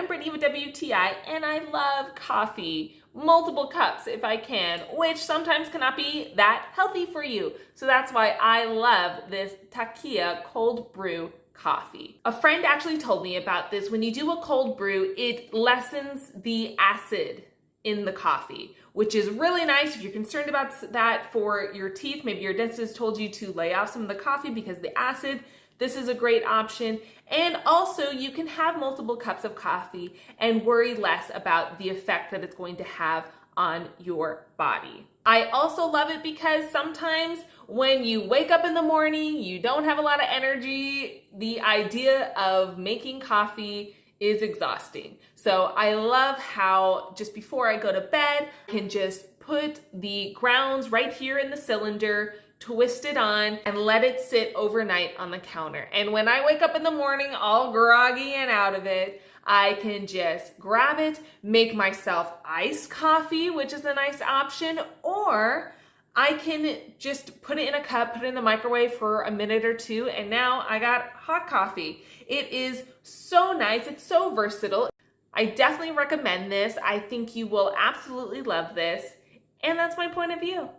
I'm Brittany with WTI, and I love coffee, multiple cups if I can, which sometimes cannot be that healthy for you. So that's why I love this Takeya cold brew coffee. A friend actually told me about this. When you do a cold brew, it lessens the acid in the coffee, which is really nice if you're concerned about that for your teeth. Maybe your dentist told you to lay off some of the coffee because of the acid. This is a great option. And also you can have multiple cups of coffee and worry less about the effect that it's going to have on your body. I also love it because sometimes when you wake up in the morning, you don't have a lot of energy, the idea of making coffee is exhausting. So I love how just before I go to bed, I can just put the grounds right here in the cylinder, twist it on, and let it sit overnight on the counter. And when I wake up in the morning all groggy and out of it, I can just grab it, make myself iced coffee, which is a nice option, or I can just put it in a cup, put it in the microwave for a minute or two, and now I got hot coffee. It is so nice. It's so versatile. I definitely recommend this. I think you will absolutely love this. And that's my point of view.